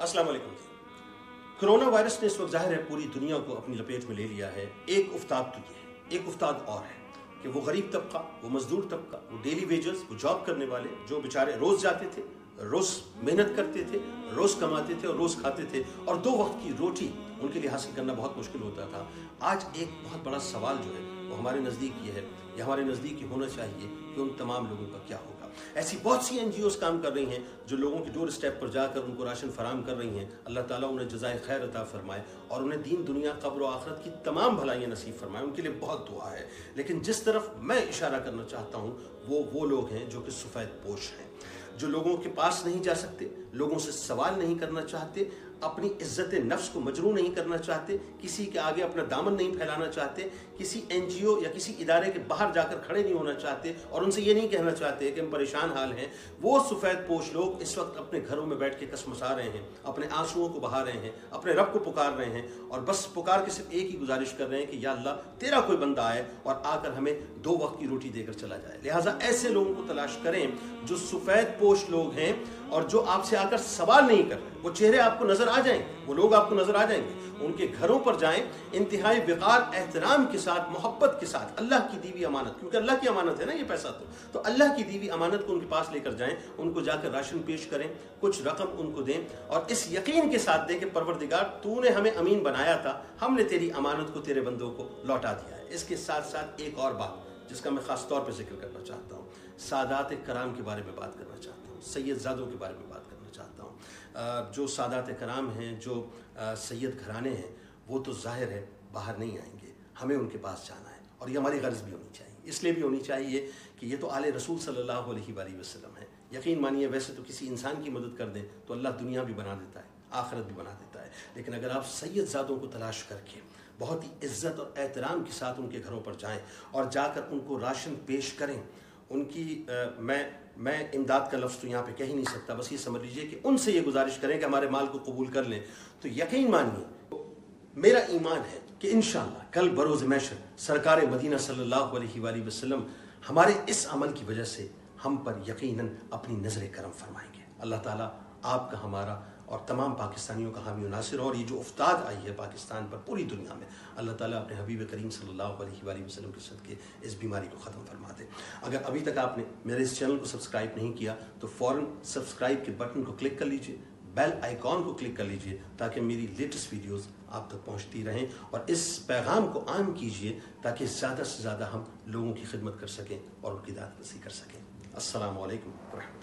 अस्सलाम वालेकुम। Corona virus ने इस वक्त जाहिर है पूरी दुनिया को अपनी लपेट में ले लिया है। एक उफ्ताद तो ये है, एक उफ्ताद और है कि वो गरीब तबका, वो मजदूर तबका, वो डेली वेजर्स, वो जॉब करने वाले जो बेचारे रोज जाते थे, रोज मेहनत करते थे, रोज कमाते थे और रोज खाते थे और 2 वक्त की रोटी उनके लिए हासिल करना बहुत मुश्किल होता था। आज एक बहुत बड़ा सवाल जो है वो हमारे नज़दीक ये है या हमारे नज़दीक ये होना चाहिए कि उन तमाम लोगों का क्या होगा। ऐसी बहुत सी NGOs काम कर रही हैं जो लोगों के डोर स्टेप पर जाकर उनको राशन फराम कर रही हैं। अल्लाह ताला उन्हें जज़ाए खैर अता फरमाए और उन्हें दीन दुनिया क़ब्र और आखिरत की तमाम भलाइयाँ नसीब फरमाए। उनके लिए बहुत दुआ है। लेकिन जिस तरफ मैं इशारा करना चाहता हूँ वो लोग हैं जो कि सफ़ेद पोश हैं, जो लोगों के पास नहीं जा सकते, लोगों से सवाल नहीं करना चाहते, अपनी इज्जत नफ्स को मजरू नहीं करना चाहते, किसी के आगे अपना दामन नहीं फैलाना चाहते, किसी NGO या किसी इदारे के बाहर जाकर खड़े नहीं होना चाहते और उनसे ये नहीं कहना चाहते कि हम परेशान हाल हैं। वो सफ़ेद पोश लोग इस वक्त अपने घरों में बैठ के कसमसा रहे हैं, अपने आंसुओं को बहा रहे हैं, अपने रब को पुकार रहे हैं और बस पुकार के सिर्फ एक ही गुजारिश कर रहे हैं कि या अल्लाह तेरा कोई बंदा आए और आकर हमें 2 वक्त की रोटी देकर चला जाए। लिहाजा ऐसे लोगों को तलाश करें जो सफ़ेद पोश लोग हैं और जो आपसे आकर सवाल नहीं कर रहे। वो चेहरे आपको नजर आ जाएंगे, वो लोग आपको नजर आ जाएंगे। उनके घरों पर जाएं, इंतहाई विकार एहतराम के साथ, मोहब्बत के साथ, अल्लाह की दी हुई अमानत, क्योंकि अल्लाह की अमानत है ना ये पैसा, तो अल्लाह की दी हुई अमानत को उनके पास लेकर जाएं, उनको जाकर राशन पेश करें, कुछ रकम उनको दें और इस यकीन के साथ दें कि परवरदिगार तूने हमें अमीन बनाया था, हमने तेरी अमानत को, तेरे बंदों को लौटा दिया है। इसके साथ साथ एक और बात जिसका मैं खास तौर पर जिक्र करना चाहता हूँ, सादात कराम के बारे में बात करना चाहता हूँ, सैयद ज़ादों के बारे में बात करना चाहता हूँ। जो सादात कराम हैं, जो सैयद घराने हैं, वो तो जाहिर है बाहर नहीं आएंगे, हमें उनके पास जाना है और ये हमारी गर्ज भी होनी चाहिए। इसलिए भी होनी चाहिए कि ये तो आले रसूल सल्लल्लाहु अलैहि वसल्लम है। यकीन मानिए वैसे तो किसी इंसान की मदद कर दें तो अल्लाह दुनिया भी बना देता है, आखिरत भी बना देता है, लेकिन अगर आप सैयद ज़ादों को तलाश करके बहुत ही इज्जत और एहतराम के साथ उनके घरों पर जाएं और जाकर उनको राशन पेश करें, उनकी मैं इमदाद का लफ्ज़ तो यहाँ पे कह ही नहीं सकता, बस ये समझ लीजिए कि उनसे ये गुजारिश करें कि हमारे माल को कबूल कर लें, तो यकीन मानिए मेरा ईमान है कि इंशाअल्लाह कल बरोज़ महशर सरकार मदीना सल्लल्लाहु अलैहि वसल्लम हमारे इस अमल की वजह से हम पर यकीनन अपनी नज़र करम फरमाएंगे। अल्लाह ताला आपका, हमारा और तमाम पाकिस्तानियों का हामी नासिर। और ये जो उफ्ताद आई है पाकिस्तान पर पूरी दुनिया में, अल्लाह ताला अपने हबीब करीम सल्लल्लाहु अलैहि वसल्लम के सदके इस बीमारी को ख़त्म फरमा दे। अगर अभी तक आपने मेरे इस चैनल को सब्सक्राइब नहीं किया तो फ़ौरन सब्सक्राइब के बटन को क्लिक कर लीजिए, बेल आइकॉन को क्लिक कर लीजिए ताकि मेरी लेटेस्ट वीडियोस आप तक पहुंचती रहें और इस पैगाम को आम कीजिए ताकि ज़्यादा से ज़्यादा हम लोगों की खिदमत कर सकें और उनकी दाद रसी कर सकें। अस्सलामु अलैकुम व रहमतुल्लाह।